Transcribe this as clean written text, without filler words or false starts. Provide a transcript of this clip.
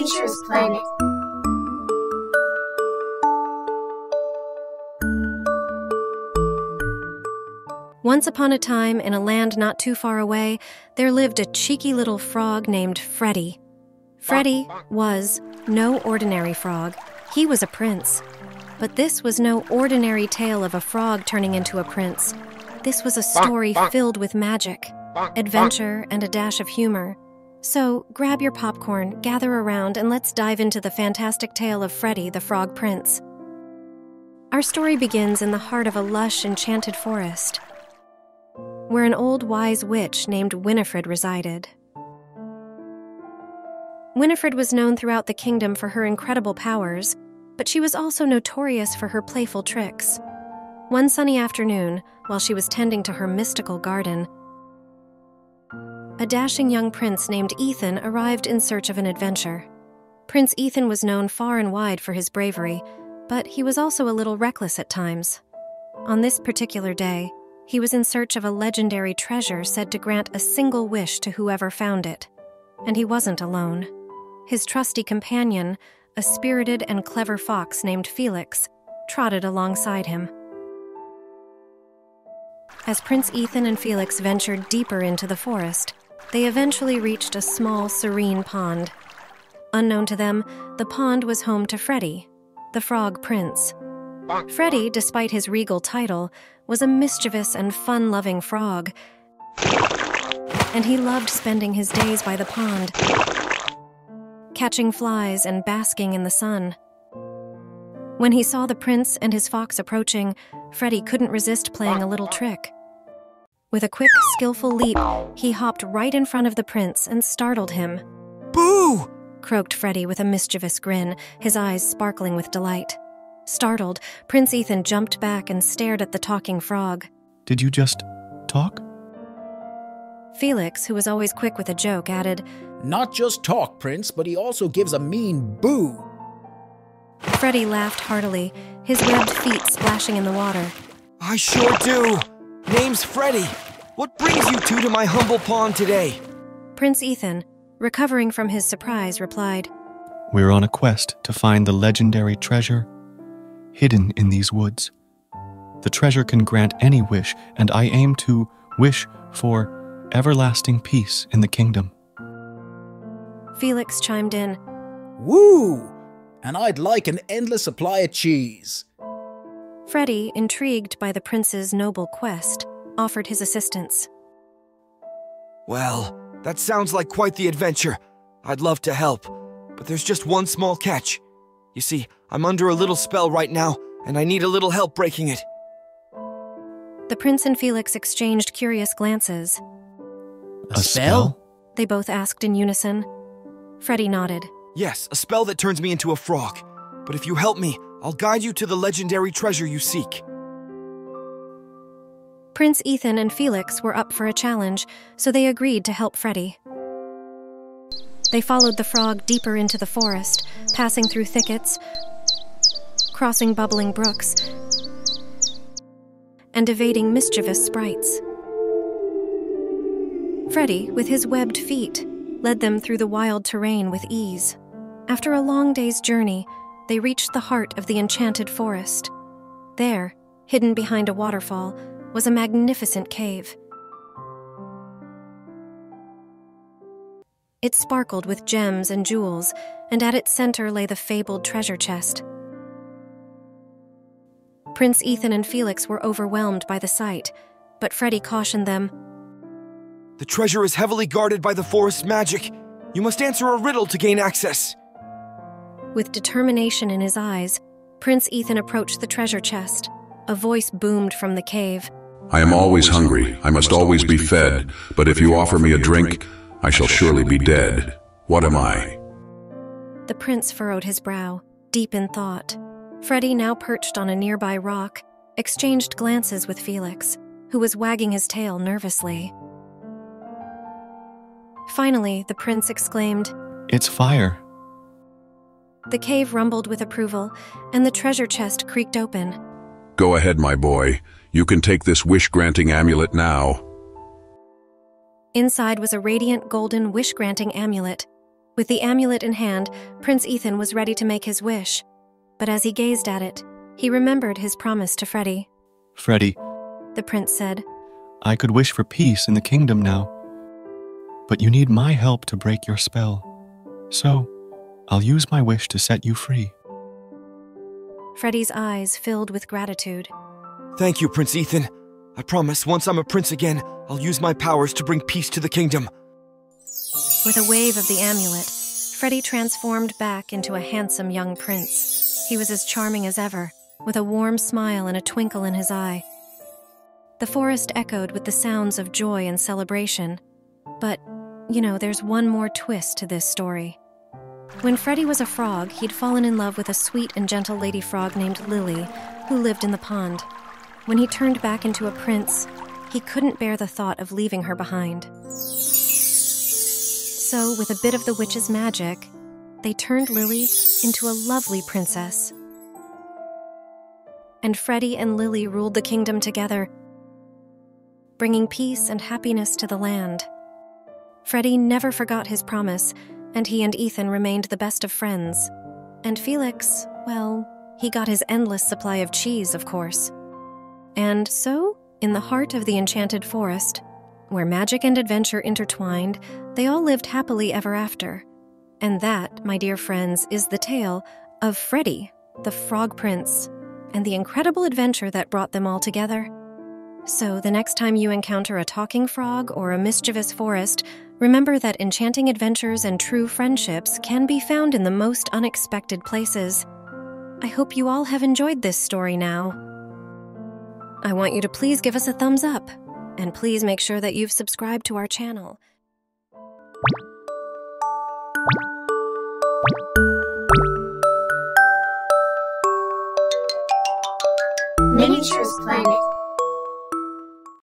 Teacher's Planet. Once upon a time, in a land not too far away, there lived a cheeky little frog named Freddie. Freddie was no ordinary frog. He was a prince. But this was no ordinary tale of a frog turning into a prince. This was a story filled with magic, adventure, and a dash of humor. So, grab your popcorn, gather around, and let's dive into the fantastic tale of Freddie the Frog Prince. Our story begins in the heart of a lush, enchanted forest, where an old wise witch named Winifred resided. Winifred was known throughout the kingdom for her incredible powers, but she was also notorious for her playful tricks. One sunny afternoon, while she was tending to her mystical garden, a dashing young prince named Ethan arrived in search of an adventure. Prince Ethan was known far and wide for his bravery, but he was also a little reckless at times. On this particular day, he was in search of a legendary treasure said to grant a single wish to whoever found it. And he wasn't alone. His trusty companion, a spirited and clever fox named Felix, trotted alongside him. As Prince Ethan and Felix ventured deeper into the forest, they eventually reached a small, serene pond. Unknown to them, the pond was home to Freddie, the Frog Prince. Freddie, despite his regal title, was a mischievous and fun-loving frog, and he loved spending his days by the pond, catching flies and basking in the sun. When he saw the prince and his fox approaching, Freddie couldn't resist playing a little trick. With a quick, skillful leap, he hopped right in front of the prince and startled him. "Boo!" croaked Freddie with a mischievous grin, his eyes sparkling with delight. Startled, Prince Ethan jumped back and stared at the talking frog. Did you just talk? Felix, who was always quick with a joke, added, "Not just talk, Prince, but he also gives a mean boo." Freddie laughed heartily, his webbed feet splashing in the water. "I sure do. Name's Freddie. What brings you two to my humble pond today?" Prince Ethan, recovering from his surprise, replied, We're on a quest to find the legendary treasure hidden in these woods. The treasure can grant any wish, and I aim to wish for everlasting peace in the kingdom. Felix chimed in, Woo! And I'd like an endless supply of cheese. Freddie, intrigued by the prince's noble quest, offered his assistance. "Well, that sounds like quite the adventure. I'd love to help, but there's just one small catch. You see, I'm under a little spell right now, and I need a little help breaking it." The prince and Felix exchanged curious glances. A spell? They both asked in unison. Freddie nodded. "Yes, a spell that turns me into a frog. But if you help me, I'll guide you to the legendary treasure you seek." Prince Ethan and Felix were up for a challenge, so they agreed to help Freddie. They followed the frog deeper into the forest, passing through thickets, crossing bubbling brooks, and evading mischievous sprites. Freddie, with his webbed feet, led them through the wild terrain with ease. After a long day's journey, they reached the heart of the enchanted forest. There, hidden behind a waterfall, was a magnificent cave. It sparkled with gems and jewels, and at its center lay the fabled treasure chest. Prince Ethan and Felix were overwhelmed by the sight, but Freddie cautioned them. "The treasure is heavily guarded by the forest's magic. You must answer a riddle to gain access." With determination in his eyes, Prince Ethan approached the treasure chest. A voice boomed from the cave. "I am always hungry. I must always be fed. But if you offer me a drink, I shall surely be dead. What am I?" The prince furrowed his brow, deep in thought. Freddie, now perched on a nearby rock, exchanged glances with Felix, who was wagging his tail nervously. Finally, the prince exclaimed, It's fire. The cave rumbled with approval, and the treasure chest creaked open. "Go ahead, my boy. You can take this wish-granting amulet now." Inside was a radiant golden wish-granting amulet. With the amulet in hand, Prince Ethan was ready to make his wish. But as he gazed at it, he remembered his promise to Freddie. Freddie, The prince said, I could wish for peace in the kingdom now, but you need my help to break your spell. So, I'll use my wish to set you free. Freddie's eyes filled with gratitude. Thank you, Prince Ethan. I promise once I'm a prince again, I'll use my powers to bring peace to the kingdom. With a wave of the amulet, Freddie transformed back into a handsome young prince. He was as charming as ever, with a warm smile and a twinkle in his eye. The forest echoed with the sounds of joy and celebration. But, there's one more twist to this story. When Freddie was a frog, he'd fallen in love with a sweet and gentle lady frog named Lily, who lived in the pond. When he turned back into a prince, he couldn't bear the thought of leaving her behind. So, with a bit of the witch's magic, they turned Lily into a lovely princess. And Freddie and Lily ruled the kingdom together, bringing peace and happiness to the land. Freddie never forgot his promise, and he and Ethan remained the best of friends. And Felix, well, he got his endless supply of cheese, of course. And so, in the heart of the enchanted forest, where magic and adventure intertwined, they all lived happily ever after. And that, my dear friends, is the tale of Freddie, the Frog Prince, and the incredible adventure that brought them all together. So, the next time you encounter a talking frog or a mischievous forest, remember that enchanting adventures and true friendships can be found in the most unexpected places. I hope you all have enjoyed this story now. I want you to please give us a thumbs up, and please make sure that you've subscribed to our channel. Miniatures Planet.